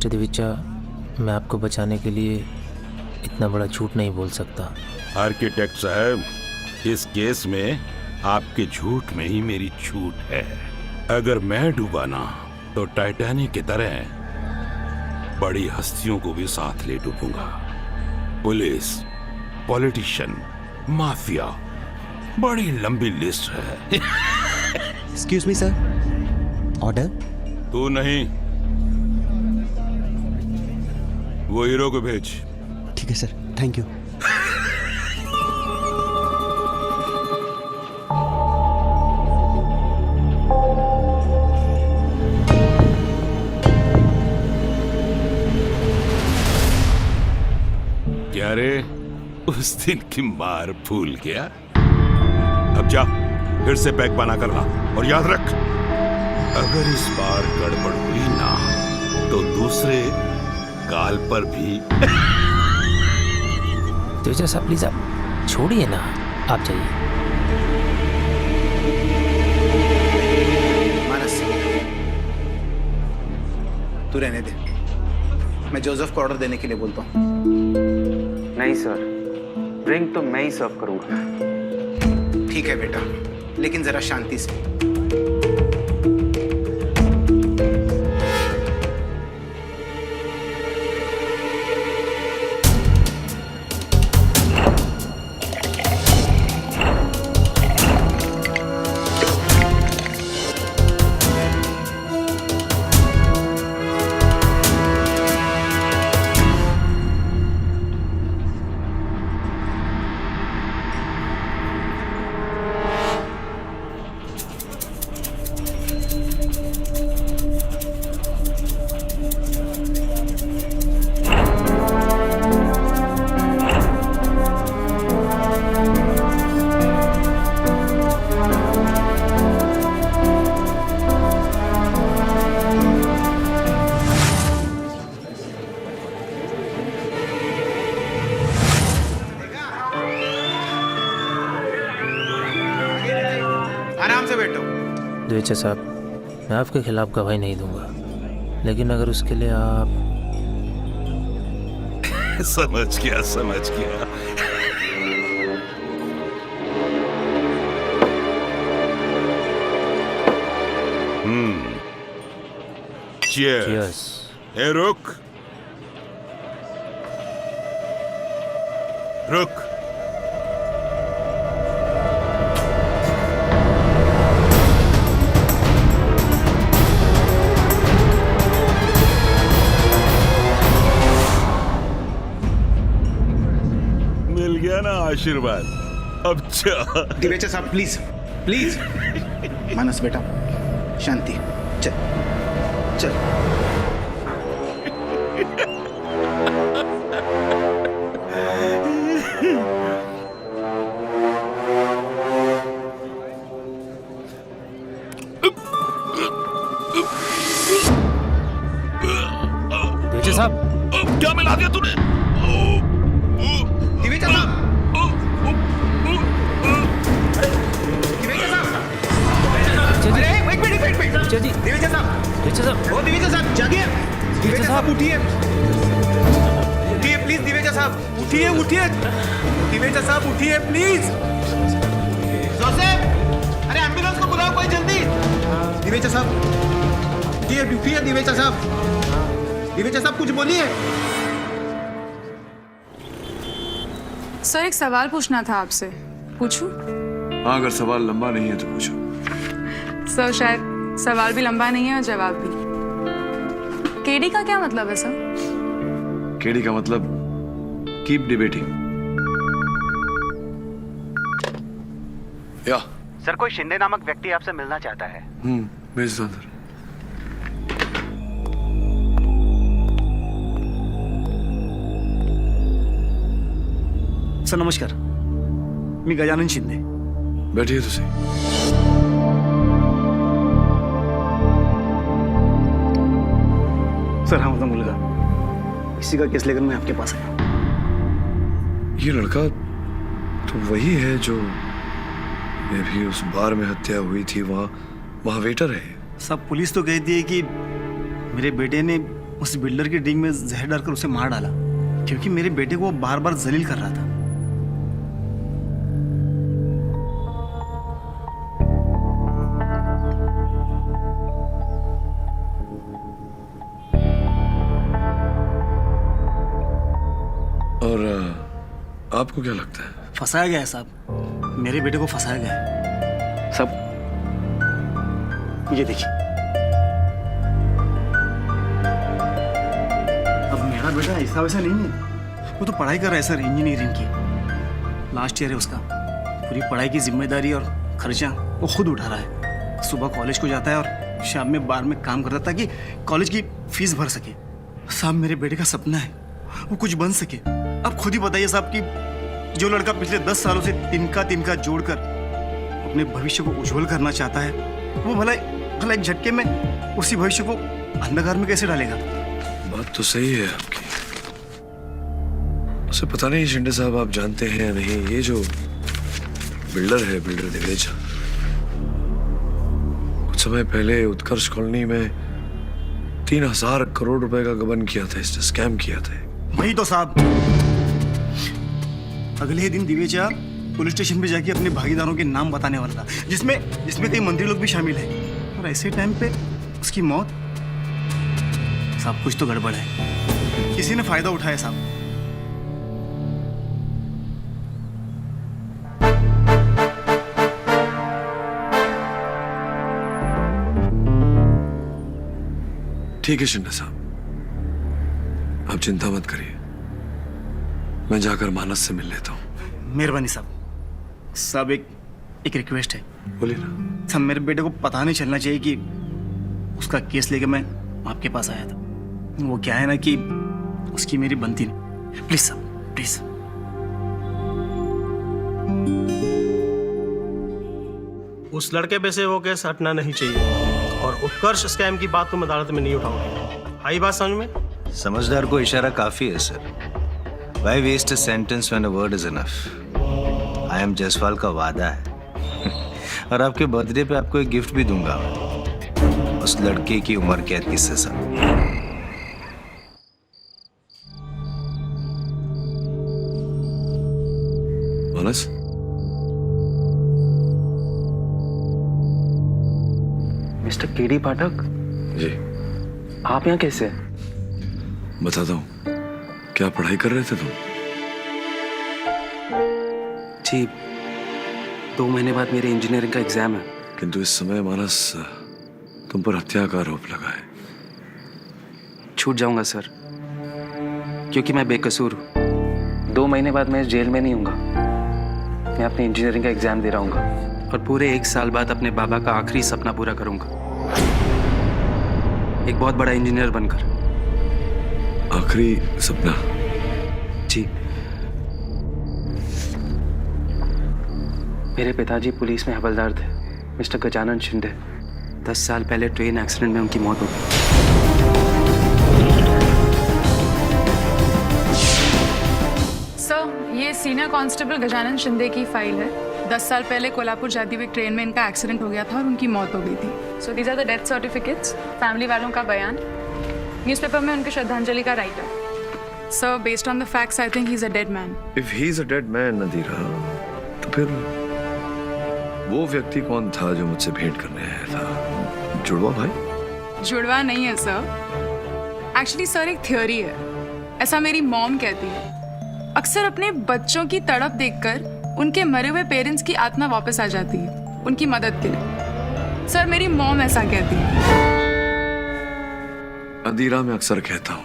Mister देवीचा, मैं आपको बचाने के लिए इतना बड़ा झूठ नहीं बोल सकता। आर्किटेक्ट साहब, इस केस में आपके झूठ में ही मेरी छूट है। अगर मैं डूबा ना तो टाइटैनिक की तरह बड़ी हस्तियों को भी साथ ले डूबूंगा। पुलिस, पॉलिटिशियन, माफिया, बड़ी लंबी लिस्ट है। Excuse me sir, order. तू नहीं, वो हीरो को भेज। ठीक है सर, थैंक यू। क्या रे, उस दिन की मार भूल गया? अब जा, फिर से पैक बना कर ला, और याद रख, अगर इस बार गड़बड़ हुई ना तो दूसरे गाल पर भी। देवीचा साहब प्लीज आप छोड़िए ना, आप जाइए। मानस, तू रहने दे, मैं जोसेफ को ऑर्डर देने के लिए बोलता हूँ। नहीं सर, ड्रिंक तो मैं ही सर्व करूंगा। ठीक है बेटा, लेकिन जरा शांति से। आराम से बैठो। देवीचा साहब, मैं आपके खिलाफ गवाही नहीं दूंगा, लेकिन अगर उसके लिए आप। समझ गया, समझ गया। Cheers. ए रुक, रुक। मिल गया ना आशीर्वाद, अब जा। दिवेचा साहब प्लीज, प्लीज। मानस बेटा, शांति। चल चल। देवीचा साहब, क्या मिला दिया तूने? दिवेचा साहब, दिवेचा साहब, अरे एक मिनट। जी दिवेचा साहब, देवीचा साहब, ओ दिवेचा साहब, जागिए। दिवेचा साहब उठिए, उठिए प्लीज। दिवेचा साहब उठिए, उठिए। दिवेचा साहब उठिए प्लीज। जोसेफ, अरे एम्बुलेंस को बुलाओ कोई जल्दी। दिवेचा साहब उठिए, उठिए। दिवेचा साहब, दिवेचा साहब कुछ बोलिए। सर, एक सवाल पूछना था आपसे, पूछूं? हाँ, अगर सवाल लंबा नहीं है तो पूछो। सर, शायद सवाल भी लंबा नहीं है और जवाब भी। केडी का क्या मतलब है सर? केडी का मतलब कीप डिबेटिंग। या सर, कोई शिंदे नामक व्यक्ति आपसे मिलना चाहता है। भेज दो अंदर। सर नमस्कार, मी गजानन शिंदे। बैठिए तो सही। सर हा माझा मुलगा, इसी का केस लेकर मैं आपके पास आया। ये लड़का तो वही है जो मैं भी उस बार में हत्या हुई थी, वहाँ वेटर है। सब पुलिस तो कहती है कि मेरे बेटे ने उस बिल्डर की ड्रिंक में जहर डालकर उसे मार डाला, क्योंकि मेरे बेटे को वो बार बार जलील कर रहा था। और आपको क्या लगता है? फंसाया गया है साहब, मेरे बेटे को फंसाया गया है। सब ये देखिए, अब मेरा बेटा ऐसा वैसा नहीं है, वो तो पढ़ाई कर रहा है सर, इंजीनियरिंग की लास्ट ईयर है उसका। पूरी पढ़ाई की जिम्मेदारी और खर्चा वो खुद उठा रहा है। सुबह कॉलेज को जाता है और शाम में बार में काम करता है ताकि कॉलेज की फीस भर सके। साहब मेरे बेटे का सपना है वो कुछ बन सके। आप खुद ही बताइए साहब कि जो लड़का पिछले 10 सालों से तिनका जोड़कर अपने भविष्य को उज्जवल करना चाहता है, वो भला एक झटके में उसी भविष्य को अंधकार में कैसे डालेगा? बात तो सही है आपकी। उसे पता नहीं शिंदे साहब, आप जानते हैं या नहीं, ये जो बिल्डर है, बिल्डर दिवेजा, कुछ समय पहले उत्कर्ष कॉलोनी में 3000 करोड़ रुपए का गबन किया था, इसने स्कैम किया था। वही तो साहब, अगले ही दिन दिवेजा पुलिस स्टेशन पे जाके अपने भागीदारों के नाम बताने वाला था, जिसमें कई मंत्री लोग भी शामिल हैं। और ऐसे टाइम पे उसकी मौत। साहब कुछ तो गड़बड़ है, किसी ने फायदा उठाया साहब। ठीक है शिंदे साहब, आप चिंता मत करिए, मैं जाकर मानस से मिल लेता हूँ। मेहरबानी साहब। साहब एक रिक्वेस्ट है। बोलिए ना। साहब मेरे बेटे को पता नहीं चलना चाहिए कि उसका केस लेके मैं आपके पास आया था। वो क्या है ना कि उसकी मेरी बनती नहीं। प्लीज साहब, प्लीज। उस लड़के पे से वो केस हटना नहीं चाहिए, और उत्कर्ष स्कैम की बात तो मैं अदालत में नहीं उठाऊंगी। आई बात समझ में? समझदार को इशारा काफी है sir. Why waste a sentence when a word is enough? I am Jaswal का वादा है और आपके बर्थडे पे आपको एक गिफ्ट भी दूंगा, उस लड़के की उम्र कैद की सजा। मानस, मिस्टर केडी पाठक जी, आप यहाँ कैसे? बताता हूँ। क्या पढ़ाई कर रहे थे तुम? जी, 2 महीने बाद मेरे इंजीनियरिंग का एग्जाम है। किंतु इस समय मानस तुम पर हत्या का आरोप लगा है। छूट जाऊंगा सर, क्योंकि मैं बेकसूर हूँ। 2 महीने बाद मैं जेल में नहीं हूँगा। मैं अपने इंजीनियरिंग का एग्जाम दे रहा हूँ और पूरे 1 साल बाद अपने बाबा का आखिरी सपना पूरा करूंगा, एक बहुत बड़ा इंजीनियर बनकर। आखिरी सपना? जी, मेरे पिताजी पुलिस में हवलदार थे, मिस्टर गजानन शिंदे। 10 साल पहले ट्रेन एक्सीडेंट में उनकी मौत हो गई। सर, ये सीनियर कांस्टेबल गजानन शिंदे की फाइल है। 10 साल पहले कोल्हापुर जाती हुई ट्रेन में इनका एक्सीडेंट हो गया था और उनकी मौत हो गई थी। So these are the death certificates, family वालों का बयान, न्यूज़पेपर में उनकी श्रद्धांजलि का writer. Sir, based on the facts I think he is a dead man. If he is a dead man Nadira, तो फिर वो व्यक्ति कौन था जो मुझसे भेंट करने आया था? जुड़वा भाई? जुड़वा नहीं है सर, एक्चुअली सर एक थ्योरी है, ऐसा मेरी मॉम कहती है। अक्सर अपने बच्चों की तड़प देखकर उनके मरे हुए पेरेंट्स की आत्मा वापस आ जाती है उनकी मदद के लिए। सर, मेरी मॉम ऐसा कहती है। अदीरा, मैं अक्सर कहता हूँ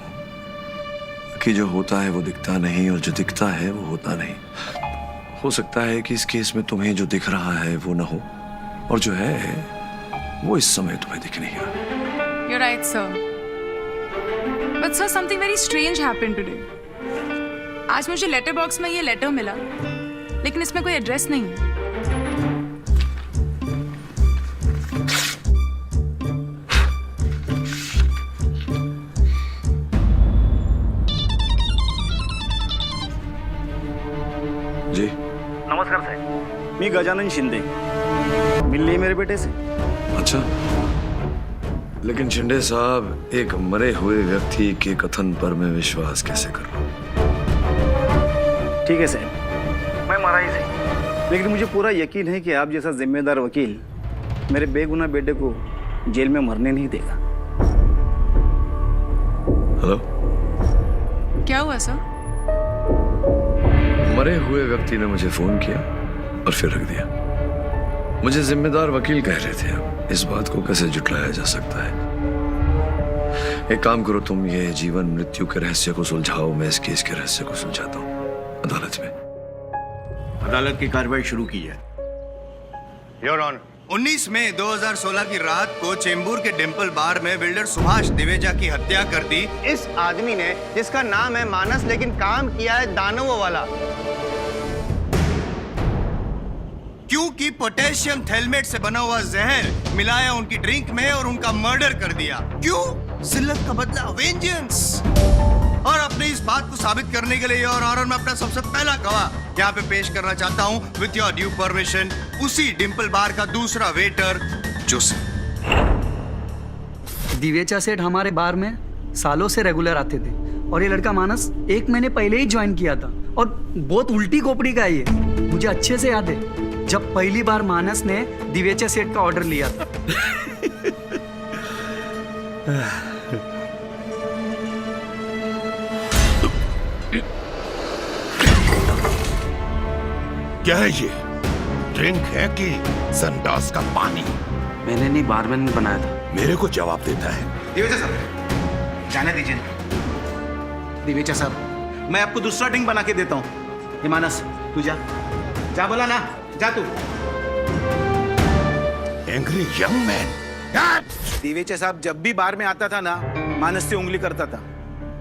कि जो होता है वो दिखता नहीं, और जो दिखता है वो होता नहीं। हो सकता है कि इस केस में तुम्हें जो दिख रहा है वो ना हो, और जो है वो इस समय तुम्हें दिख नहीं रहा। You're right, sir. But sir, something very strange happened today. आज मुझे लेटर बॉक्स में ये लेटर मिला, लेकिन इसमें कोई एड्रेस नहीं है। जी नमस्कार साहेब, मी गजानन शिंदे, मिलले मेरे बेटे से। अच्छा, लेकिन शिंदे साहब, एक मरे हुए व्यक्ति के कथन पर मैं विश्वास कैसे करूं? ठीक है सर, मैं मरा ही सही, लेकिन मुझे पूरा यकीन है कि आप जैसा जिम्मेदार वकील मेरे बेगुनाह बेटे को जेल में मरने नहीं देगा। हेलो, क्या हुआ सर? मरे हुए व्यक्ति ने मुझे फोन किया और फिर रख दिया। मुझे जिम्मेदार वकील कह रहे थे। अब इस बात को कैसे जुटलाया जा सकता है? एक काम करो, तुम ये जीवन मृत्यु के रहस्य को सुलझाओ, मैं इस केस के रहस्य को सुलझाता हूँ अदालत में। अदालत की कार्रवाई शुरू की जाए। योर ऑनर, 19 मई 2016 की रात को चेंबूर के डिंपल बार में बिल्डर सुभाष दिवेजा की हत्या कर दी इस आदमी ने, जिसका नाम है मानस, लेकिन काम किया है दानवों वाला। क्योंकि पोटेशियम थैलेमेट से बना हुआ जहर मिलाया उनकी ड्रिंक में और उनका मर्डर कर दिया। क्यों? जिल्लत का बदला, वेंजेंस। और अपने इस बात को साबित करने के लिए योर ऑनर, मैं अपना सबसे पहला गवाह यहाँ पे पेश करना चाहता हूँ विथ योर ड्यू परमिशन, उसी डिंपल बार का दूसरा वेटर जोसेफ। दिवेचा सेठ हमारे बार में सालों से रेगुलर आते थे और ये लड़का मानस 1 महीने पहले ही ज्वाइन किया था और बहुत उल्टी खोपड़ी का है ये। मुझे अच्छे से याद है जब पहली बार मानस ने दिवेचा सेठ का ऑर्डर लिया था। क्या है ये? ड्रिंक है कि संडास का पानी? मैंने नहीं, बारमैन ने बनाया था। मेरे को जवाब देता है। दिवेचा साहब, जाने दीजिए। दिवेचा साहब, मैं आपको दूसरा ड्रिंक बना के देता हूँ। ये मानस, तू जा, जा बोला ना, जा तू। Angry young man. दिवेचा साहब जब भी बार में आता था ना, मानस से उंगली करता था,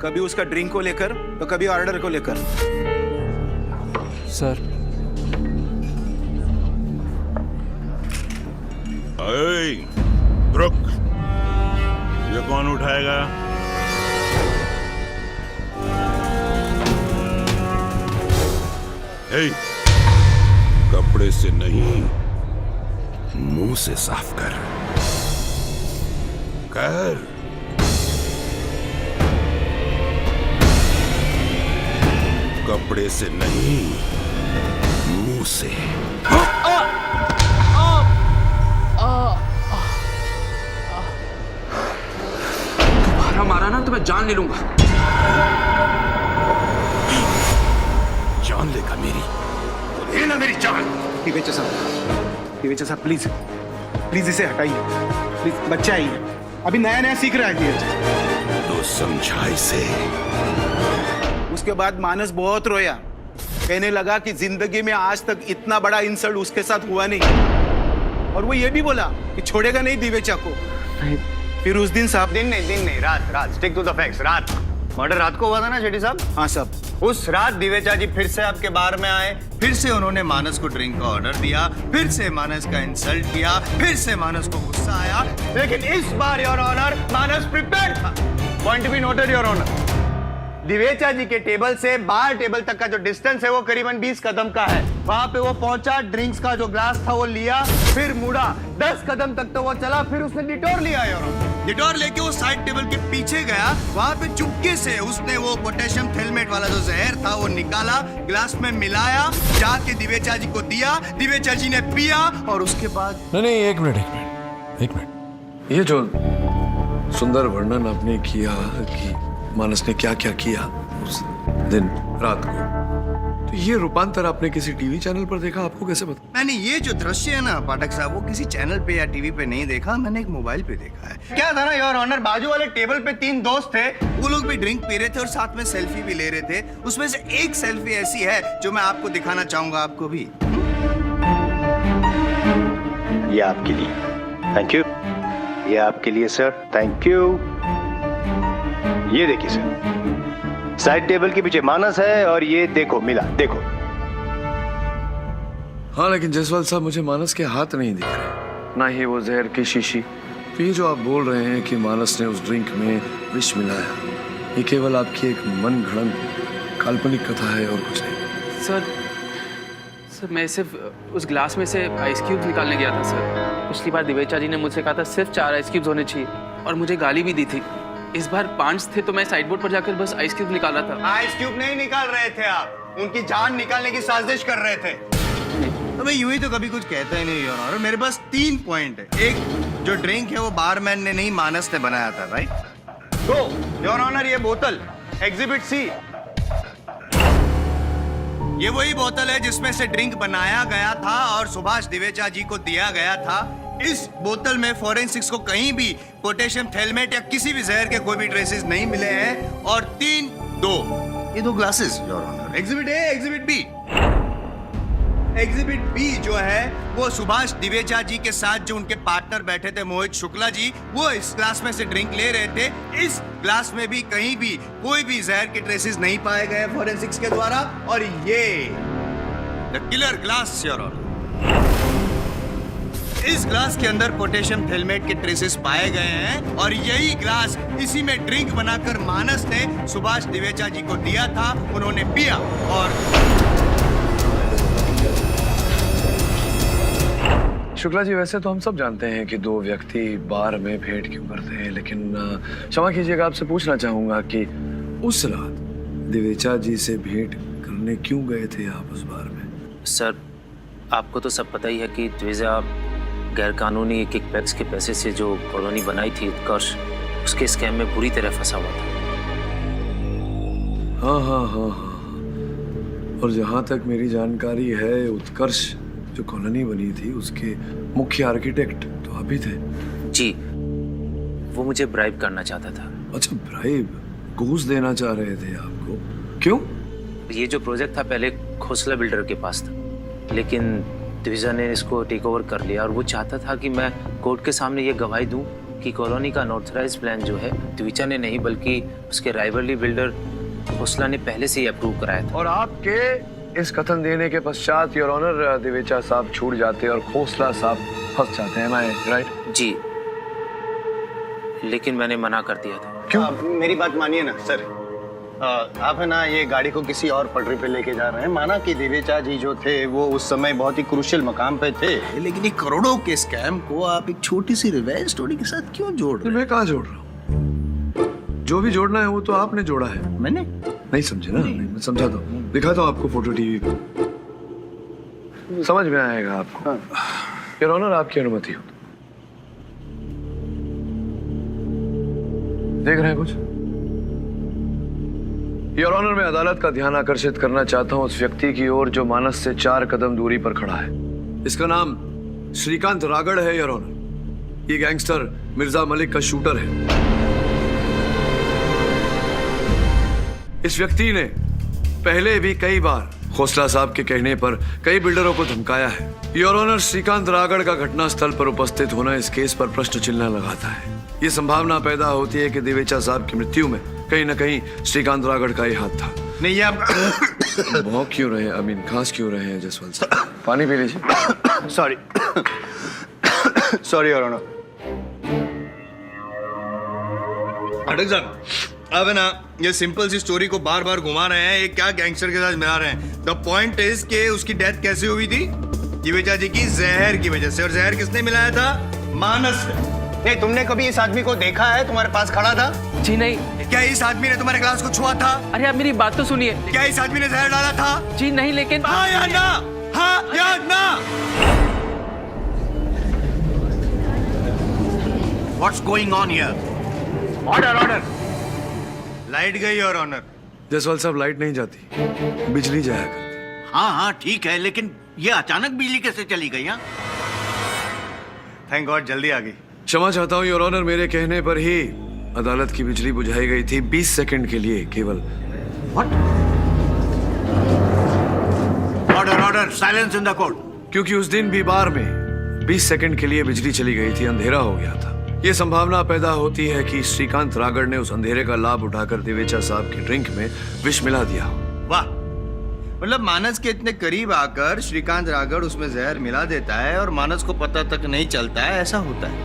कभी उसका ड्रिंक को लेकर तो कभी ऑर्डर को लेकर। सर, रुक, ये कौन उठाएगा? कपड़े से नहीं, मुंह से साफ कर। कपड़े से नहीं, मुंह से। मारा ना तो मैं जान ले लूंगा। जान लेगा मेरी? लेना मेरी जान। दिवेचा साहब प्लीज प्लीज इसे हटाइए, प्लीज। बच्चा ही है, अभी नया नया सीख रहा है दिवेचा। तो समझा इसे। उसके बाद मानस बहुत रोया, कहने लगा कि जिंदगी में आज तक इतना बड़ा इंसल्ट उसके साथ हुआ नहीं, और वो ये भी बोला कि छोड़ेगा नहीं दिवेचा को। फिर उस दिन साहब, दिन नहीं, रात। Stick to the facts. रात मर्डर रात को हुआ था ना शेट्टी साहब? हाँ साहब। उस रात दिवेचा जी फिर से आपके बार में आए, फिर से उन्होंने मानस को ड्रिंक का ऑर्डर दिया, फिर से मानस का इंसल्ट किया, फिर से मानस को गुस्सा आया, लेकिन इस बार योर ऑनर मानस प्रिपेयर्ड था। Point be noted your honour. Divecha ji के टेबल से बार टेबल तक का जो डिस्टेंस है वो करीबन 20 कदम का है। वहां पे वो पहुंचा, ड्रिंक्स का जो ग्लास था वो लिया, फिर मुड़ा, 10 कदम तक तो वो चला, फिर उसने डिटोर लिया यार। डिटोर लेके वो साइड टेबल के पीछे गया, वहां पे चुपके से उसने वो पोटेशियम थैलेमेट वाला जो जहर था वो निकाला, ग्लास में मिलाया, जाके दिवेचा जी को दिया, दिवेचा जी ने पिया और उसके बाद। नहीं, एक मिनट। ये जो सुंदर वर्णन आपने किया कि मानस ने क्या क्या किया उस दिन रात को, तो ये रूपांतर आपने किसी टीवी चैनल पर देखा? आपको कैसे पता? मैंने ये जो दृश्य है ना पाठक साहब, वो किसी चैनल पे या टीवी पे नहीं देखा, मैंने एक मोबाइल पे देखा है। क्या था ना योर ऑनर, बाजू वाले टेबल पे 3 दोस्त थे, वो लोग भी ड्रिंक पी रहे थे और साथ में सेल्फी भी ले रहे थे। उसमें से एक सेल्फी ऐसी है जो मैं आपको दिखाना चाहूंगा, आपको भी। ये आपके लिए, थैंक यू। ये आपके लिए सर, थैंक यू। ये देखिए सर, साइड टेबल के पीछे मानस है और ये देखो मिला, देखो। हाँ, लेकिन जयसवाल साहब, मुझे मानस के हाथ नहीं दिख रहे, ना ही वो जहर की शीशी। तो ये जो आप बोल रहे हैं कि मानस ने उस ड्रिंक में विष मिलाया, ये केवल आपकी एक मन घड़ंत काल्पनिक कथा है और कुछ नहीं। सर मैं सिर्फ उस ग्लास में से आइस क्यूब्स निकालने गया था सर। पिछली बार दिवेचा जी ने मुझसे कहा था सिर्फ 4 आइस क्यूब्स होने चाहिए, और मुझे गाली भी दी थी। इस बार 5 थे तो मैं साइड बोर्ड पर जाकर बस आइस क्यूब निकाला था। आइस क्यूब नहीं निकाल रहे थे आप, उनकी जान निकालने की साजिश कर रहे थे। अबे यूं ही तो कभी कुछ कहता ही नहीं योर ऑनर। मेरे पास 3 पॉइंट है। एक, जो ड्रिंक है वो बारमैन ने नहीं मानस ने बनाया था, राइट? 2, योर ऑनर ये बोतल एग्जिबिट सी, ये वही बोतल है जिसमें से ड्रिंक बनाया गया था और सुभाष दिवेचा जी को दिया गया था। इस बोतल में फोरेंसिक्स को कहीं भी पोटेशियम थैलेमेट या किसी भी जहर के कोई भी ट्रेसेस नहीं मिले हैं। और 3, 2 ये 2 glasses your honour. Exhibit A, exhibit B. Exhibit B जो है वो सुभाष दिवेचा जी के साथ जो उनके पार्टनर बैठे थे मोहित शुक्ला जी, वो इस ग्लास में से ड्रिंक ले रहे थे। इस ग्लास में भी कहीं भी कोई भी जहर के ट्रेसेस नहीं पाए गए फोरेंसिक्स के द्वारा। और ये the killer glass your honour, इस ग्लास के अंदर पोटेशियम थैलेमेट के ट्रेसेस पाए गए हैं और यही ग्लास इसी में ड्रिंक बनाकर मानस ने सुभाष दिवेचा जी को दिया था। उन्होंने पिया और शुक्ला जी, वैसे तो हम सब जानते हैं कि 2 व्यक्ति बार में भेंट क्यों करते हैं, लेकिन क्षमा कीजिएगा, आपसे पूछना चाहूंगा कि उस रात दिवेचा जी से भेंट करने क्यों गए थे आप उस बार में? सर, आपको तो सब पता ही है कि द्विजा गैरकानूनी किकबैक्स के पैसे से जो कॉलोनी बनाई थी उत्कर्ष, उसके स्कैम में बुरी तरह फंसा हुआ था। हाँ। और जहाँ तक मेरी जानकारी है, उत्कर्ष जो कॉलोनी बनी थी उसके मुख्य आर्किटेक्ट तो आप ही थे। जी, वो मुझे ब्राइब करना चाहता था। अच्छा, ब्राइब, घूस देना चाह रहे थे आपको? क्यों? ये जो प्रोजेक्ट था पहले खोसला बिल्डर के पास था, लेकिन द्विजा ने इसको टेक ओवर कर लिया और वो चाहता था कि मैं कोर्ट के सामने ये गवाही दूं कि कॉलोनी का नॉर्थराइज प्लान जो है द्विजा ने नहीं बल्कि उसके राइवली बिल्डर खोसला ने पहले से ही अप्रूव कराया था। और आपके इस कथन देने के पश्चात योर ऑनर दिवेचा साहब छूट जाते और खोसला साहब फंस जाते हैं, राइट? जी, लेकिन मैंने मना कर दिया था। क्यों? मेरी बात मानिए ना सर, आप है ना ये गाड़ी को किसी और पटरी पे लेके जा रहे हैं। माना कि दिवेचा जी जो थे वो उस समय बहुत ही क्रूशियल मकाम पे थे, लेकिन ये करोड़ों के स्कैम को आप एक छोटी सी रिवेंज स्टोरी के साथ क्यों जोड़ रहे हैं? मैं कहाँ जोड़ रहा हूँ? जो भी जोड़ना है वो तो आपने जोड़ा है। मैंने नहीं समझे ना? नहीं, मैं समझाता हूँ, दिखाता हूँ आपको फोटो टीवी पे, समझ में आएगा आपको। योर ऑनर, आपकी अनुमति हो? देख रहे हैं कुछ? योर ऑनर, मैं अदालत का ध्यान आकर्षित करना चाहता हूं उस व्यक्ति की ओर जो मानस से 4 कदम दूरी पर खड़ा है। इसका नाम श्रीकांत रागड़ है योर ऑनर। ये गैंगस्टर मिर्जा मलिक का शूटर है। इस व्यक्ति ने पहले भी कई बार खोसला साहब के कहने पर कई बिल्डरों को धमकाया है। योर ऑनर, श्रीकांत रागड़ का घटना स्थल पर उपस्थित होना इस केस पर प्रश्न चिन्ह लगाता है। ये संभावना पैदा होती है कि दिवेचा साहब की मृत्यु में कहीं न कहीं श्रीकांत रागड़ का ही हाथ था। नहीं, आप भौंक क्यों रहे हैं? आई मीन खांस क्यों रहे हैं जसवंत साहब? पानी पी लीजिए। Sorry your honour. अटक जाना, अब है ना ये सिंपल सी स्टोरी को बार बार घुमा रहे हैं। ये क्या गैंगस्टर के साथ मिला रहे हैं? द पॉइंट इज के उसकी डेथ कैसे हुई थी? दिवेचा जी की जहर की वजह से। और जहर किसने मिलाया था? मानस ने। नहीं, तुमने कभी इस आदमी को देखा है? तुम्हारे पास खड़ा था? जी नहीं। क्या इस आदमी ने तुम्हारे ग्लास को छुआ था? अरे आप मेरी बात तो सुनिए। क्या इस आदमी ने जहर डाला था? जी नहीं, लेकिन हाँ या ना? हाँ या ना? What's going on here? Order. Light गई और ऑनर। जसवाल साहब, लाइट नहीं जाती, बिजली जाया करती। हाँ ठीक है, लेकिन ये अचानक बिजली कैसे चली गई? हाँ, थैंक गॉड जल्दी आ गई। क्षमा चाहता हूँ योर ऑनर, मेरे कहने पर ही अदालत की बिजली बुझाई गई थी 20 सेकंड के लिए केवल। Order, silence in the court. क्योंकि उस दिन भी बार में 20 सेकंड के लिए बिजली चली गई थी, अंधेरा हो गया था। ये संभावना पैदा होती है कि श्रीकांत रागड़ ने उस अंधेरे का लाभ उठाकर दिवेचा साहब की ड्रिंक में विष मिला दिया। वाह, मतलब मानस के इतने करीब आकर श्रीकांत रागड़ उसमें जहर मिला देता है और मानस को पता तक नहीं चलता है। ऐसा होता है,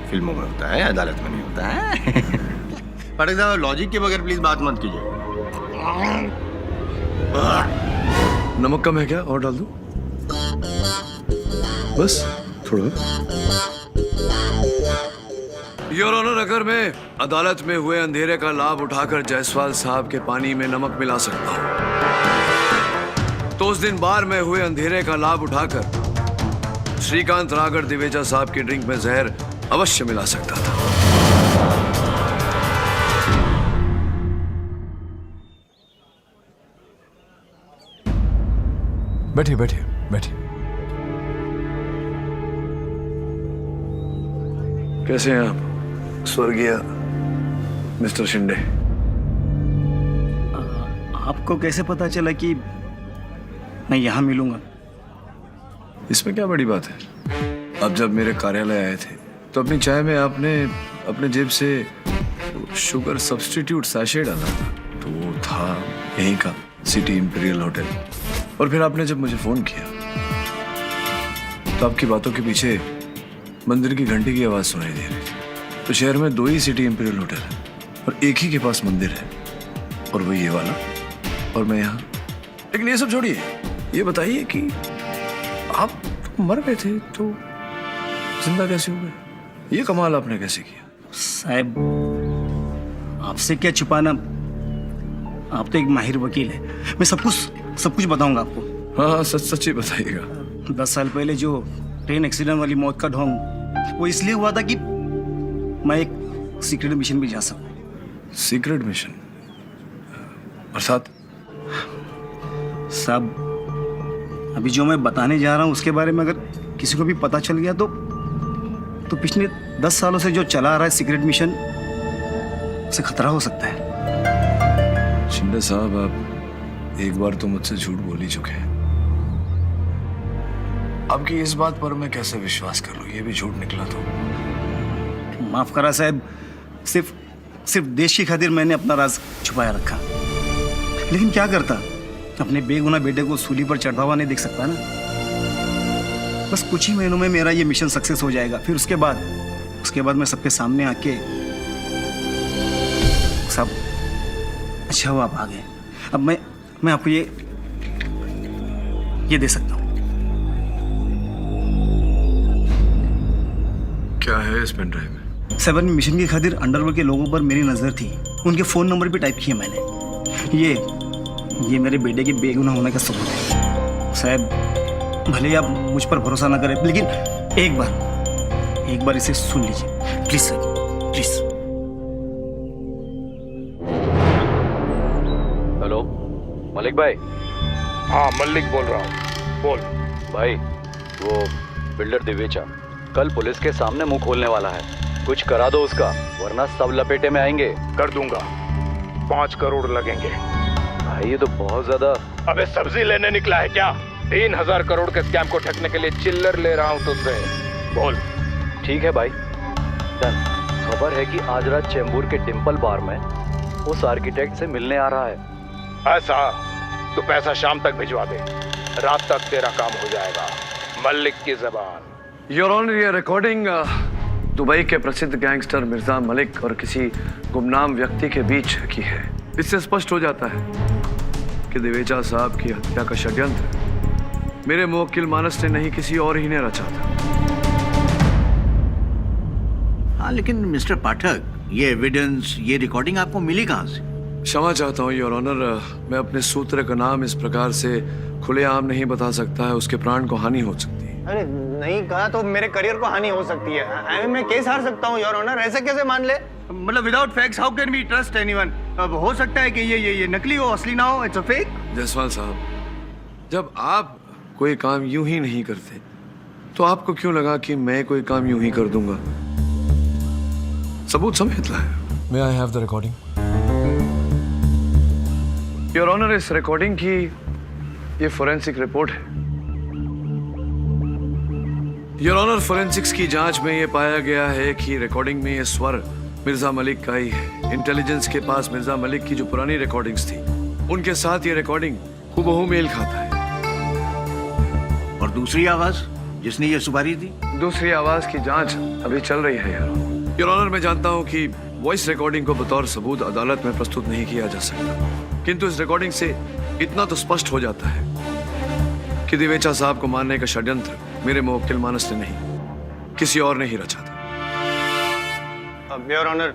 फिल्मों में होता है, अदालत में नहीं होता है। पटक साहब, लॉजिक के बगैर प्लीज बात मत कीजिए। नमक कम है क्या? और डाल दूं? बस थोड़ा। योर ऑनर, अगर मैं अदालत में हुए अंधेरे का लाभ उठाकर जायसवाल साहब के पानी में नमक मिला सकता हूं, तो उस दिन बार में हुए अंधेरे का लाभ उठाकर श्रीकांत रागर दिवेजा साहब की ड्रिंक में जहर अवश्य मिला सकता था। बैठिए बैठिए बैठिए। कैसे हैं आप स्वर्गीय मिस्टर शिंदे? आपको कैसे पता चला कि मैं यहाँ मिलूंगा? इसमें क्या बड़ी बात है? आप जब मेरे कार्यालय आए थे तो अपनी चाय में आपने अपने जेब से शुगर सब्स्टिट्यूट सैशे डाला था, तो वो था यहीं का सिटी इंपीरियल होटल। और फिर आपने जब मुझे फोन किया तो आपकी बातों के पीछे मंदिर की घंटी की आवाज सुनाई दे रही थी। तो शहर में 2 ही सिटी इंपीरियल होटल है और एक ही के पास मंदिर है, और वो ये वाला, और मैं यहाँ। लेकिन ये सब छोड़िए, ये बताइए कि आप मर गए थे तो जिंदा कैसे हो गए? ये कमाल आपने कैसे किया? साहब, आपसे क्या छुपाना, आप तो एक माहिर वकील है। मैं सब कुछ बताऊंगा आपको। हाँ, सच ही बताइएगा। 10 साल पहले जो ट्रेन एक्सीडेंट वाली मौत का ढोंग, वो इसलिए हुआ था कि मैं एक सीक्रेट मिशन भी जा सकूं। Secret mission? अर्थात? साहब, अभी जो मैं बताने जा रहा हूं उसके बारे में अगर किसी को भी पता चल गया तो पिछले 10 सालों से जो चला आ रहा है सीक्रेट मिशन, उसे खतरा हो सकता है। शिंदे साहब, आप एक बार तो मुझसे झूठ बोल ही चुके हैं। आपकी इस बात पर मैं कैसे विश्वास कर लूं? ये भी झूठ निकला तो? माफ करा साहब, सिर्फ देश की खातिर मैंने अपना राज छुपाया रखा। लेकिन क्या करता, अपने बेगुनाह बेटे को सूली पर चढ़ता हुआ नहीं देख सकता ना। बस कुछ ही महीनों में मेरा ये मिशन सक्सेस हो जाएगा। फिर उसके बाद मैं सबके सामने आके, सब अच्छा हुआ आप आ गए। अब मैं आपको ये दे सकता हूँ। क्या है इस पेन ड्राइव में? 7 मिशन की खातिर अंडरवर्ल्ड के लोगों पर मेरी नजर थी। उनके फोन नंबर भी टाइप किए मैंने। ये मेरे बेटे के बेगुनाह होने का सबूत है। साहब, भले ही आप मुझ पर भरोसा ना करें, लेकिन एक बार इसे सुन लीजिए please sir, please. Hello Malik भाई। हाँ, मल्लिक बोल रहा हूँ, बोल। भाई, वो बिल्डर दिवेचा कल पुलिस के सामने मुंह खोलने वाला है। कुछ करा दो उसका, वरना सब लपेटे में आएंगे। कर दूंगा, 5 करोड़ लगेंगे। भाई, ये तो बहुत ज्यादा। अबे सब्जी लेने निकला है क्या? 3000 करोड़ के स्कैम को ठगने के लिए चिल्लर ले रहा हूँ तुझसे। बोल। ठीक है भाई, डन। खबर है कि आज रात चेंबूर के डिम्पल बार में उस आर्किटेक्ट से मिलने आ रहा है। ऐसा? तो पैसा शाम तक भिजवा दे, रात तक तेरा काम हो जाएगा। मल्लिक की जबान। योर ऑनर, ये रिकॉर्डिंग दुबई के प्रसिद्ध गैंगस्टर मिर्जा मलिक और किसी गुमनाम व्यक्ति के बीच की है। इससे स्पष्ट हो जाता है कि दिवेजा साहब की हत्या का षड्यंत्र मेरे मुवक्किल मानस ने नहीं, किसी और ही ने रचा था। हाँ, लेकिन मिस्टर पाठक, ये एविडेंस, ये रिकॉर्डिंग आपको मिली कहाँ से? क्षमा चाहता हूँ योर ऑनर, मैं अपने सूत्र का नाम इस प्रकार से खुलेआम नहीं बता सकता है, उसके प्राण को हानि हो सकती है। अरे नहीं कहा तो मेरे करियर को हानि हो सकती है। मैं केस हार सकता हूँ योर ऑनर, ऐसे कैसे मान ले? मतलब without facts how can we trust anyone? अब हो सकता है कि ये नकली हो, असली ना हो, इट्स अ फेक। जायसवाल साहब, जब आप कोई काम यूं ही नहीं करते तो आपको क्यों लगा कि मैं कोई काम यूं ही कर दूंगा? सबूत समेत लाए। May I have the recording? Your honour, इस रिकॉर्डिंग की ये फोरेंसिक रिपोर्ट है। योर ऑनर, फोरेंसिक्स की जांच में ये पाया गया है कि रिकॉर्डिंग में ये स्वर मिर्जा मलिक का ही है। इंटेलिजेंस के पास मिर्जा मलिक की जो पुरानी रिकॉर्डिंग्स थी, उनके साथ ये रिकॉर्डिंग हूबहू मेल खाता है। और दूसरी आवाज जिसने ये सुपारी दी? दूसरी आवाज की जांच अभी चल रही है योर ऑनर। मैं जानता हूं कि वॉइस रिकॉर्डिंग को बतौर सबूत अदालत में प्रस्तुत नहीं किया जा सकता, किंतु इस रिकॉर्डिंग से इतना तो स्पष्ट हो जाता है कि दिवेचा साहब को मारने का षड्यंत्र मेरे मुवक्किल मानस ने नहीं, किसी और ने ही रचा था। योर ऑनर,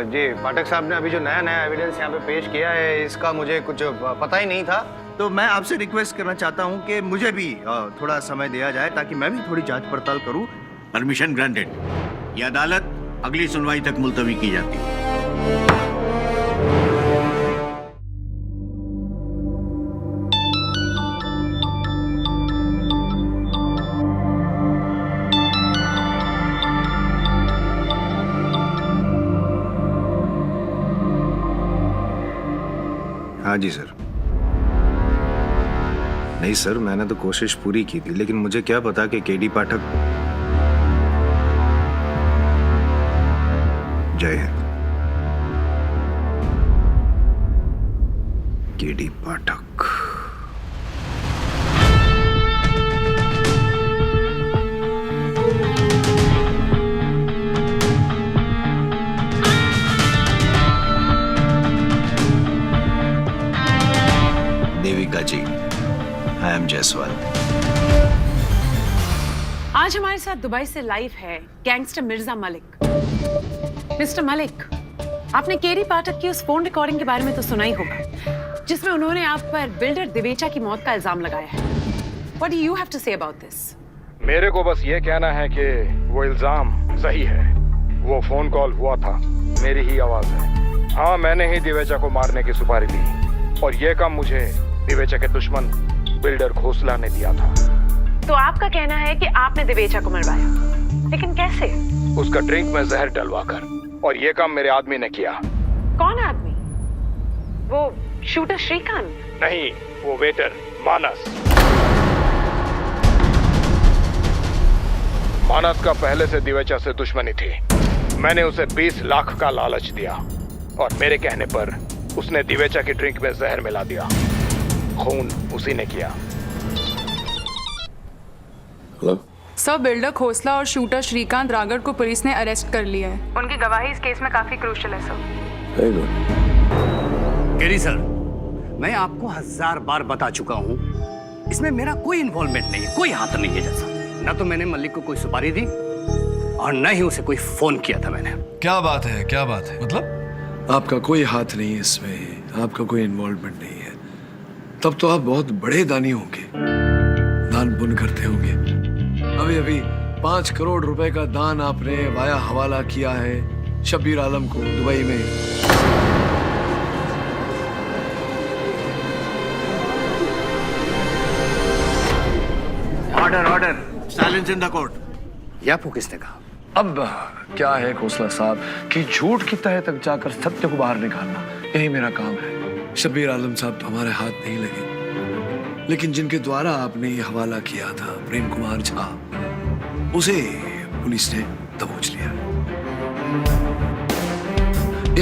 जी पाठक साहब ने अभी जो नया एविडेंस यहाँ पे पेश किया है, इसका मुझे कुछ पता ही नहीं था। तो मैं आपसे रिक्वेस्ट करना चाहता हूँ कि मुझे भी थोड़ा समय दिया जाए ताकि मैं भी थोड़ी जांच पड़ताल करूँ। Permission granted. ये अदालत अगली सुनवाई तक मुलतवी की जाती है। हाँ जी सर। नहीं सर, मैंने तो कोशिश पूरी की थी, लेकिन मुझे क्या पता कि KD Pathak. Jai Hind. KD Pathak. Devika ji, I am Jaiswal. आज हमारे साथ दुबई से लाइव है गैंगस्टर मिर्जा मलिक। मिस्टर मलिक, आपने केडी पाठक की उस फोन रिकॉर्डिंग के बारे में तो सुना ही होगा, जिसमें उन्होंने आप पर बिल्डर दिवेचा की मौत का इल्जाम लगाया है। What do you have to say about this? मेरे को बस ये कहना है कि वो इल्जाम सही है। वो फोन कॉल हुआ था, मेरी ही आवाज है। हाँ, मैंने ही दिवेचा को मारने की सुपारी दी और ये काम मुझे दिवेचा के दुश्मन बिल्डर खोसला ने दिया था। तो आपका कहना है कि आपने दिवेचा को मरवाया, लेकिन कैसे? उसका ड्रिंक में जहर डलवाकर, और ये काम मेरे आदमी ने किया। कौन आदमी? वो शूटर श्रीकांत? नहीं, वो वेटर मानस। मानस का पहले से दिवेचा से दुश्मनी थी। मैंने उसे 20 लाख का लालच दिया और मेरे कहने पर उसने दिवेचा की ड्रिंक में जहर मिला दिया। खून उसी ने किया। हेलो सर, बिल्डर खोसला और शूटर श्रीकांत रागड़ को पुलिस ने अरेस्ट कर लिया है। उनकी गवाही इस केस में काफी क्रूशियल है sir. Very good. KD sir, मैं आपको 1000 बार बता चुका हूँ, इसमें मेरा कोई इन्वॉल्वमेंट नहीं है, कोई हाथ नहीं है जैसा। न तो मैंने मलिक को कोई सुपारी दी और न ही उसे कोई फोन किया था मैंने। क्या बात है, क्या बात है? मतलब आपका कोई हाथ नहीं है इसमें, आपका कोई इन्वॉल्वमेंट नहीं है। तब तो आप बहुत बड़े दानी होंगे, दान पुण्य करते होंगे। अभी अभी 5 करोड़ रुपए का दान आपने वाया हवाला किया है शब्बीर आलम को दुबई में। Order order, silence in the court. यह आपको किसने कहा? अब क्या है खोसला साहब कि झूठ की तह तक जाकर सत्य को बाहर निकालना, यही मेरा काम है। शब्बीर आलम साहब तो हमारे हाथ नहीं लगे, लेकिन जिनके द्वारा आपने ये हवाला किया था, प्रेम कुमार झा, उसे पुलिस ने दबोच लिया।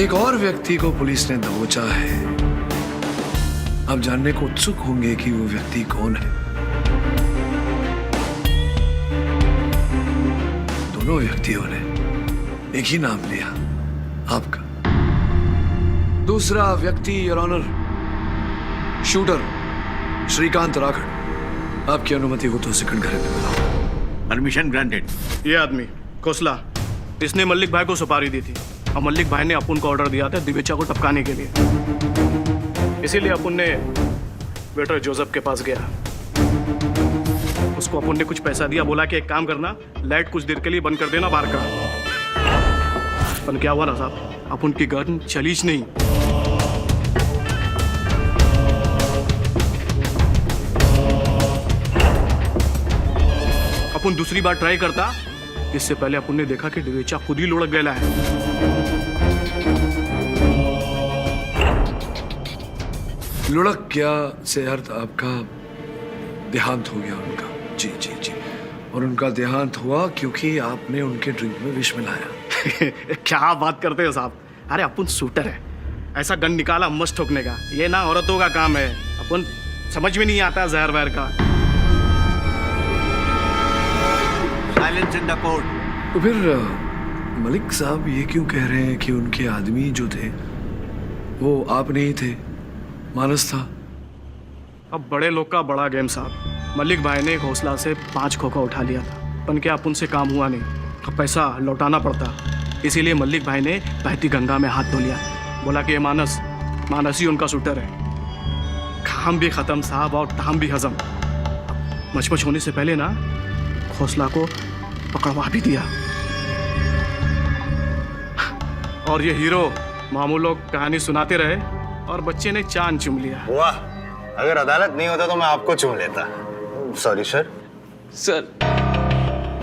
एक और व्यक्ति को पुलिस ने दबोचा है। आप जानने को उत्सुक होंगे कि वो व्यक्ति कौन है। दोनों व्यक्तियों ने एक ही नाम लिया, आपका। दूसरा व्यक्ति योर ऑनर, शूटर श्रीकांत रागड़। आपकी अनुमति हो तो सेकंड घर में मिला। Permission granted. ये आदमी खोसला, इसने मल्लिक भाई को सुपारी दी थी और मल्लिक भाई ने अपुन को ऑर्डर दिया था दिवेचा को टपकाने के लिए। इसीलिए अपुन ने वेटर जोसेफ के पास गया। उसको अपुन ने कुछ पैसा दिया, बोला कि एक काम करना, लाइट कुछ देर के लिए बंद कर देना बार का। पर क्या हुआ ना साहब, अपुन की गन चलीच नहीं। अपुन दूसरी बार ट्राई करता, इससे पहले अपुन ने देखा कि दिवेचा खुद ही लुढ़क गया है। लुढ़क क्या से अर्थ आपका देहांत हो गया उनका। जी जी जी। और उनका देहांत हुआ क्योंकि आपने उनके ड्रिंक में विष मिलाया। क्या बात करते हो साहब? अरे अपुन शूटर है, ऐसा गन निकाला मस्त ठोकने का, ये ना औरतों का काम है। अपुन समझ में नहीं आता जहर वहर का। Silence in the court. तो फिर मलिक साहब ये क्यों कह रहे हैं कि उनके आदमी जो थे वो आप नहीं थे, मानस था? अब बड़े लोग का बड़ा गेम साहब। मलिक भाई ने हौसला से 5 खोखा उठा लिया था, पन क्या अपुन से काम हुआ नहीं। अब पैसा लौटाना पड़ता, इसीलिए मल्लिक भाई ने बहती गंगा में हाथ धो लिया। बोला कि ये मानस ही उनका शूटर है। काम भी खत्म साहब और टाम भी हजम। मचमच होने से पहले ना खोसला को पकड़वा भी दिया। और ये हीरो मामू लोग कहानी सुनाते रहे और बच्चे ने चांद चुम लिया। वाह, अगर अदालत नहीं होता तो मैं आपको चुम लेता। Sorry sir. सर,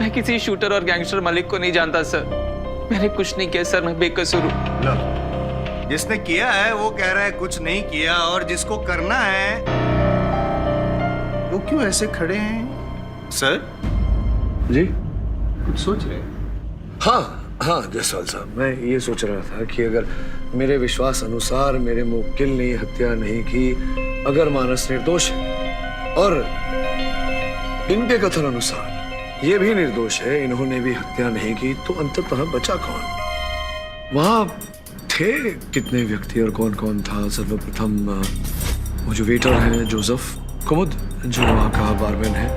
मैं किसी शूटर और गैंगस्टर मलिक को नहीं जानता सर। मैंने कुछ नहीं किया सर, मैं बेकसूर हूँ। लो, जिसने किया है वो कह रहा है कुछ नहीं किया, और जिसको करना है वो क्यों ऐसे खड़े हैं? सर जी कुछ सोच रहे हैं? हाँ जायसवाल साहब, मैं ये सोच रहा था कि अगर मेरे विश्वास अनुसार मेरे मुवक्किल ने हत्या नहीं की, अगर मानस निर्दोष है और इनके कथन अनुसार ये भी निर्दोष है, इन्होंने भी हत्या नहीं की, तो अंततः बचा कौन? वहां थे कितने व्यक्ति और कौन कौन था? सर्वप्रथम वो जो वेटर है जोसेफ कुमुद, जो वहाँ का बारमैन है,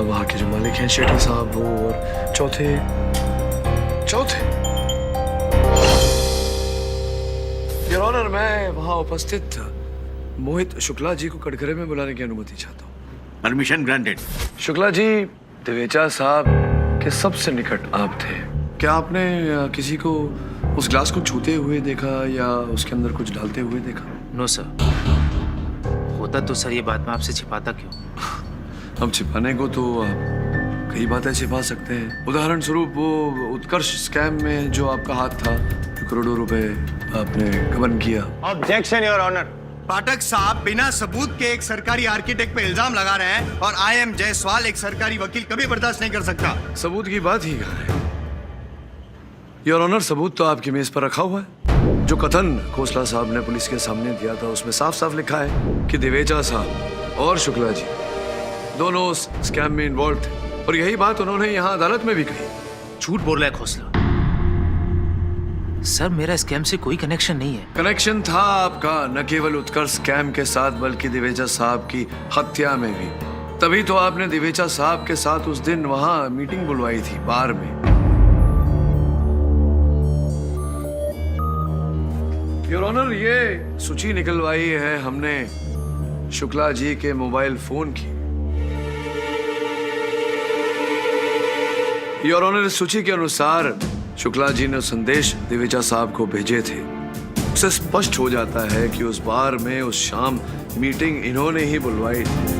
वहाँ के जो मालिक हैं शेट्टी साहब, वो, और चौथे योर ऑनर, मैं वहाँ उपस्थित मोहित शुक्ला जी को कटघरे में बुलाने की अनुमति चाहता हूँ। Permission granted. शुक्ला जी, दिवेचा साहब के सबसे निकट आप थे। क्या आपने किसी को उस ग्लास को छूते हुए देखा या उसके अंदर कुछ डालते हुए देखा? No sir. होता तो सर ये बात मैं आपसे छिपाता क्यों? हम छिपाने को तो कई बातें छिपा सकते हैं। उदाहरण स्वरूप वो उत्कर्ष स्कैम में जो आपका हाथ था, जो करोड़ों रुपए आपने गबन किया। Objection your honour. पाठक साहब बिना सबूत के एक सरकारी आर्किटेक्ट पे इल्जाम लगा रहे हैं, और आई एम जायसवाल एक सरकारी वकील कभी बर्दाश्त नहीं कर सकता। सबूत की बात ही कहाँ है? योर ऑनर, सबूत तो आपकी मेज पर रखा हुआ है। जो कथन खोसला साहब ने पुलिस के सामने दिया था, उसमें साफ साफ लिखा है कि दिवेचा साहब और शुक्ला जी दोनों उस स्कैम में इन्वॉल्व थे, और यही बात उन्होंने यहाँ अदालत में भी कही। झूठ बोल रहा है खोसला। सर, मेरा स्कैम से कोई कनेक्शन नहीं है। कनेक्शन था आपका, न केवल उत्कर्ष स्कैम के साथ बल्कि दिवेचा साहब की हत्या में भी। तभी तो आपने दिवेचा साहब के साथ उस दिन वहां मीटिंग बुलवाई थी बार में। योर ऑनर, ये सूची निकलवाई है हमने शुक्ला जी के मोबाइल फोन की। योर ऑनर, इस सूची के अनुसार शुक्ला जी ने संदेश दिवेचा साहब को भेजे थे। उससे स्पष्ट हो जाता है कि उस बार में उस शाम मीटिंग इन्होंने ही बुलवाई थी।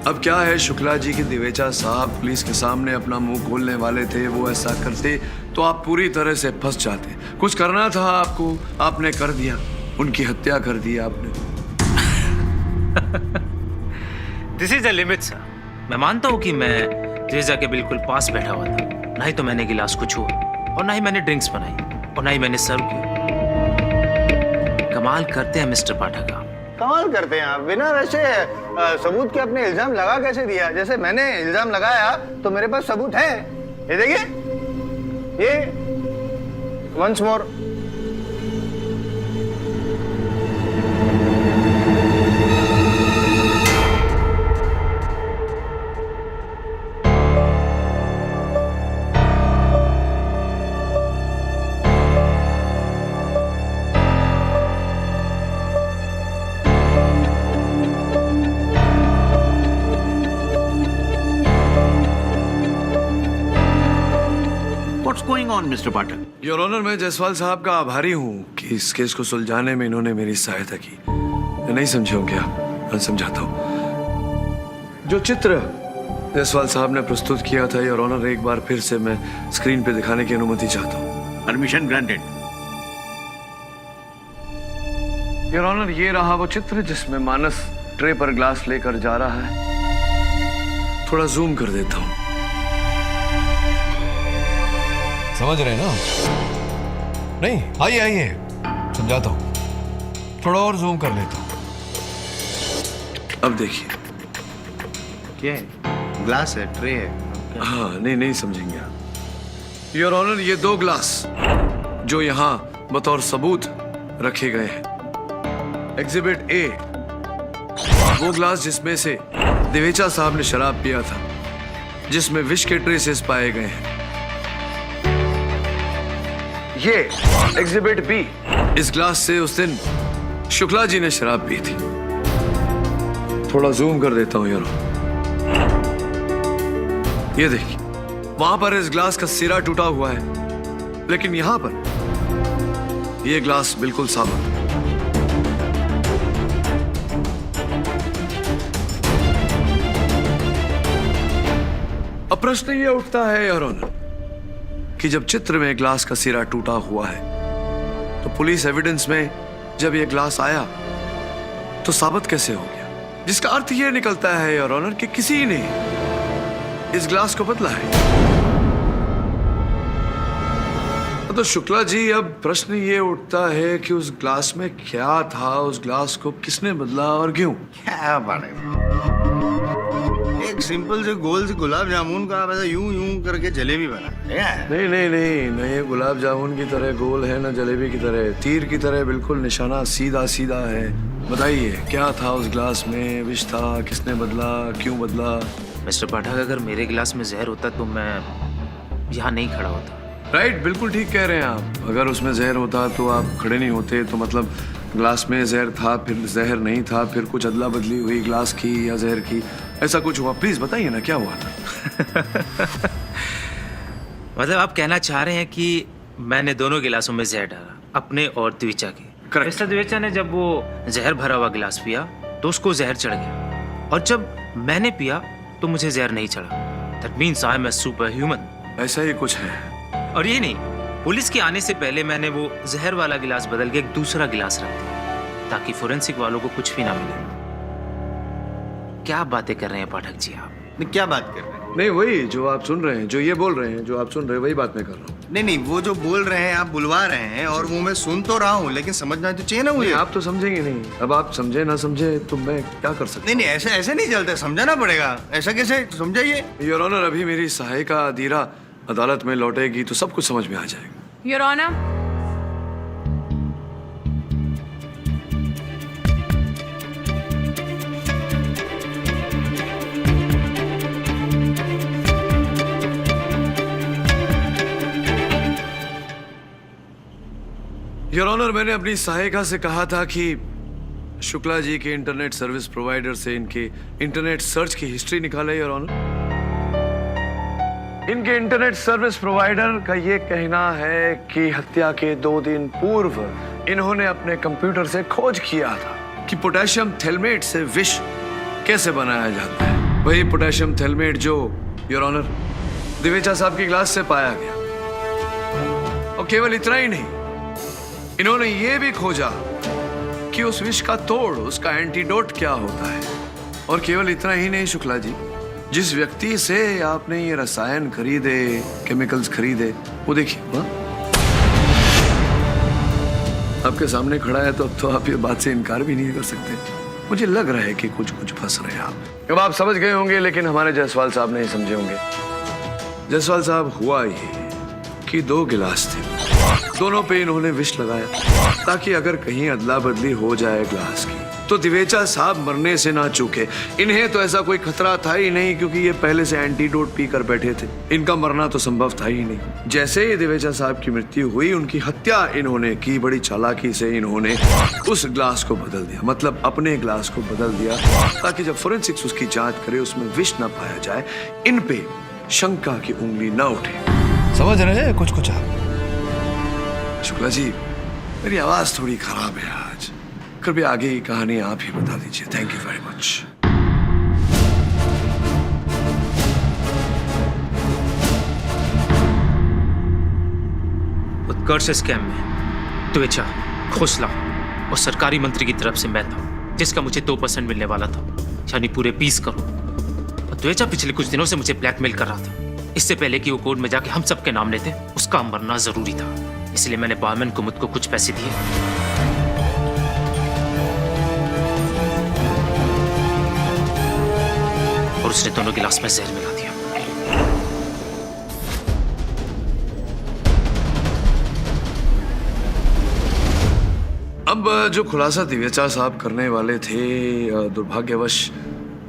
अब क्या है, शुक्ला जी की दिवेचा साहब पुलिस के सामने अपना मुंह खोलने वाले थे। वो ऐसा करते तो आप पूरी तरह से फंस जाते। कुछ करना था आपको, आपने कर दिया। उनकी हत्या कर दी आपने। This is the limit sir. मैं मानता हूँ कि मैं दिवेचा के बिल्कुल पास बैठा हुआ था। ना ही तो मैंने गिलास को छुआ, और ना ही मैंने ड्रिंक्स बनाई, और ना ही मैंने सर्व किया। कमाल करते हैं मिस्टर पाठक आप। कमाल करते हैं आप। बिना वैसे सबूत के अपने इल्जाम लगा कैसे दिया? जैसे मैंने इल्जाम लगाया तो मेरे पास सबूत है। ये देखिए, ये once more. What's going on, Mr. Pathak? Your honour, मैं जायसवाल साहब का आभारी हूँ कि इस केस को सुलझाने में इन्होंने मेरी सहायता की। नहीं समझे होंगे आप, मैं समझाता हूँ। जो चित्र जायसवाल साहब ने प्रस्तुत किया था योर ऑनर, एक बार फिर से मैं स्क्रीन पे दिखाने की अनुमति चाहता हूँ। Permission granted. योर ऑनर, ये रहा वो चित्र जिसमें मानस ट्रे पर ग्लास लेकर जा रहा है। थोड़ा जूम कर देता हूँ। समझ रहे हैं ना? नहीं, आइए आइए, समझाता हूँ। थोड़ा और जूम कर लेता हूँ। अब देखिए, क्या है? ग्लास है, ट्रे है। हाँ, नहीं समझेंगे आप। योर ऑनर, ये दो ग्लास जो यहाँ बतौर सबूत रखे गए हैं। एग्जिबिट ए, वो ग्लास जिसमें से दिवेचा साहब ने शराब पिया था, जिसमें विष के ट्रेसेस पाए गए हैं। ये एग्जिबिट बी, इस ग्लास से उस दिन शुक्ला जी ने शराब पी थी। थोड़ा जूम कर देता हूं यार, ये देखिए वहां पर इस ग्लास का सिरा टूटा हुआ है, लेकिन यहां पर ये ग्लास बिल्कुल साबुत। अब प्रश्न ये उठता है योर ऑनर कि जब चित्र में ग्लास का सिरा टूटा हुआ है तो पुलिस एविडेंस में जब ये ग्लास आया तो साबित कैसे हो गया, जिसका अर्थ ये निकलता है योर ऑनर कि किसी ने इस ग्लास को बदला है। तो शुक्ला जी, अब प्रश्न ये उठता है कि उस ग्लास में क्या था, उस ग्लास को किसने बदला और क्यों? क्या बात है, एक सिंपल से गोल से गुलाब जामुन का आप ऐसा यूं यूं करके जलेबी बना। नहीं नहीं नहीं, न ये गुलाब जामुन की तरह गोल है, न जलेबी की तरह, तीर की तरह बिल्कुल निशाना सीधा सीधा है। बताइए क्या था उस ग्लास में, विष था, किसने बदला, क्यों बदला? मिस्टर पाठक, अगर मेरे गिलास में जहर होता तो मैं यहाँ नहीं खड़ा होता। राइट, बिल्कुल ठीक कह रहे हैं आप। अगर उसमें जहर होता तो आप खड़े नहीं होते। तो मतलब ग्लास में जहर था, फिर जहर नहीं था, फिर कुछ अदला बदली हुई ग्लास की या जहर की, ऐसा कुछ हुआ? प्लीज बताइए ना क्या हुआ था। मतलब आप कहना चाह रहे हैं कि मैंने दोनों गिलासों में जहर डाला, अपने और द्विचा के। मिस्टर द्विचा ने जब वो जहर भरा हुआ गिलास पिया तो उसको जहर चढ़ गया, और जब मैंने पिया तो मुझे जहर नहीं चढ़ा। That means I am a super human. ऐसा ही कुछ है। और ये नहीं, पुलिस के आने से पहले मैंने वो जहर वाला गिलास बदल के एक दूसरा गिलास रख दिया ताकि फोरेंसिक वालों को कुछ भी ना मिले। क्या बातें कर रहे हैं पाठक जी आप? क्या बात कर रहे हैं? नहीं, वही जो आप सुन रहे हैं, जो ये बोल रहे हैं, जो आप सुन रहे हैं, वही बात मैं कर रहा हूँ। नहीं नहीं, वो जो बोल रहे हैं आप बुलवा रहे हैं और वो मैं सुन तो रहा हूँ, लेकिन समझना तो चाहिए ना मुझे। आप तो समझेंगे नहीं। अब आप समझे ना समझे तो मैं क्या कर सकता? नहीं नहीं, ऐसे ऐसे नहीं चलता, समझाना पड़ेगा। ऐसा कैसे समझाइए? योर ऑनर, अभी मेरी सहायिका अदीरा अदालत में लौटेगी तो सब कुछ समझ में आ जाएगा। योर ऑनर, योर ऑनर, मैंने अपनी सहायिका से कहा था कि शुक्ला जी के इंटरनेट सर्विस प्रोवाइडर से इनके इंटरनेट सर्च की हिस्ट्री निकाले। योर ऑनर, इनके इंटरनेट सर्विस प्रोवाइडर का ये कहना है कि हत्या के 2 दिन पूर्व इन्होंने अपने कंप्यूटर से खोज किया था कि पोटेशियम थैलेमेट से विष कैसे बनाया जाता है। वही पोटेशियम थैलेमेट जो योर ऑनर दिवेचा साहब की ग्लास से पाया गया। और केवल इतना ही नहीं, इन्होंने ये भी खोजा कि उस विष का तोड़, उसका एंटीडोट क्या होता है। और केवल इतना ही नहीं शुक्ला जी, जिस व्यक्ति से आपने ये रसायन खरीदे, केमिकल्स खरीदे, वो देखिए वहां आपके सामने खड़ा है। तो अब तो आप ये बात से इनकार भी नहीं कर सकते। मुझे लग रहा है कि कुछ कुछ फंस रहे हैं आप। अब आप समझ गए होंगे, लेकिन हमारे जायसवाल साहब नहीं समझे होंगे। जायसवाल साहब, हुआ ये कि 2 गिलास थे, दोनों पे इन्होंने विष लगाया ताकि अगर कहीं अदला बदली हो जाए ग्लास की तो दिवेचा साहब मरने से ना चूके। इन्हें तो ऐसा कोई खतरा था ही नहीं, क्योंकि ये पहले से एंटीडोट पीकर बैठे थे। इनका मरना तो संभव था ही नहीं। जैसे ही दिवेचा साहब की मृत्यु हुई, उनकी हत्या इन्होंने की। बड़ी चालाकी से इन्होंने उस ग्लास को बदल दिया, मतलब अपने ग्लास को बदल दिया, ताकि जब फोरेंसिक्स उसकी जांच करे उसमें विष ना पाया जाए, इन पे शंका की उंगली ना उठे। समझ रहे हैं कुछ कुछ आप? शुक्ला जी, मेरी आवाज थोड़ी खराब है आज, कृपया आगे की कहानी आप ही बता दीजिए। Thank you very much. Utkarsh scam में द्विचा, खोसला और सरकारी मंत्री की तरफ से मैं था, जिसका मुझे 2% मिलने वाला था, यानी पूरे 20 करोड़। और द्विचा पिछले कुछ दिनों से मुझे ब्लैकमेल कर रहा था। इससे पहले कि वो कोर्ट में जाके हम सबके नाम लेते, उसका मरना जरूरी था। इसलिए मैंने बारमैन कुमुद को कुछ पैसे दिए। और उसने दोनों गिलास में जहर मिला दिया। अब जो खुलासा दिवेचा साहब करने वाले थे, दुर्भाग्यवश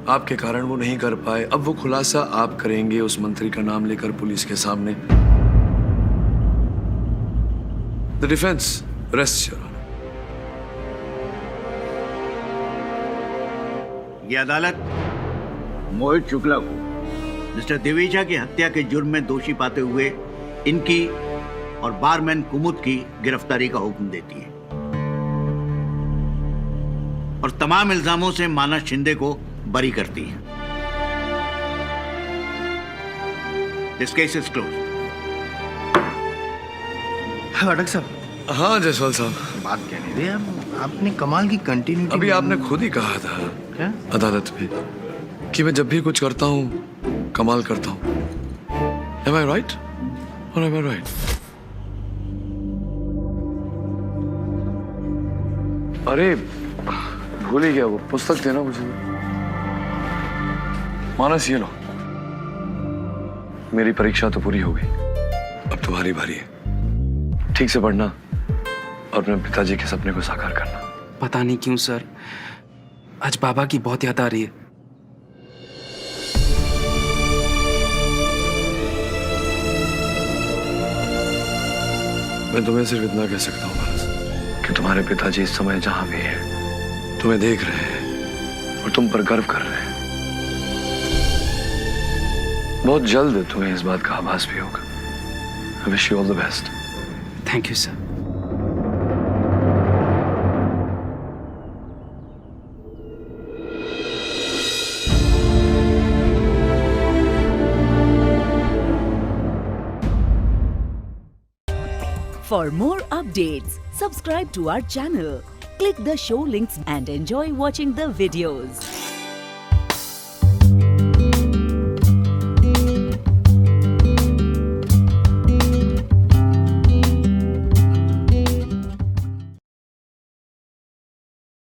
आपके कारण वो नहीं कर पाए। अब वो खुलासा आप करेंगे उस मंत्री का नाम लेकर पुलिस के सामने। The defence rest your honour. ये अदालत मोहित शुक्ला को मिस्टर दिवेजा की हत्या के जुर्म में दोषी पाते हुए इनकी और बारमैन कुमुद की गिरफ्तारी का हुक्म देती है और तमाम इल्जामों से मानस शिंदे को बरी करती है। This case is close. अटक साहब, हाँ जायसवाल साहब, बात कहने दे आपने कमाल की कंटिन्यूटी। अभी आपने खुद ही कहा था क्या? अदालत में कि मैं जब भी कुछ करता हूँ कमाल करता हूँ। Am I right? Or am I right? अरे भूल ही गया, वो पुस्तक देना मुझे। मानस ये लो, मेरी परीक्षा तो पूरी हो गई, अब तुम्हारी बारी है। ठीक से पढ़ना और अपने पिताजी के सपने को साकार करना। पता नहीं क्यों सर, आज बाबा की बहुत याद आ रही है। मैं तुम्हें सिर्फ इतना कह सकता हूँ मानस कि तुम्हारे पिताजी इस समय जहां भी हैं तुम्हें देख रहे हैं और तुम पर गर्व कर रहे हैं। बहुत जल्द तुम्हें इस बात का आभास भी होगा। I wish you all the best. Thank you sir. For more updates, subscribe to our channel, click the show links and enjoy watching the videos.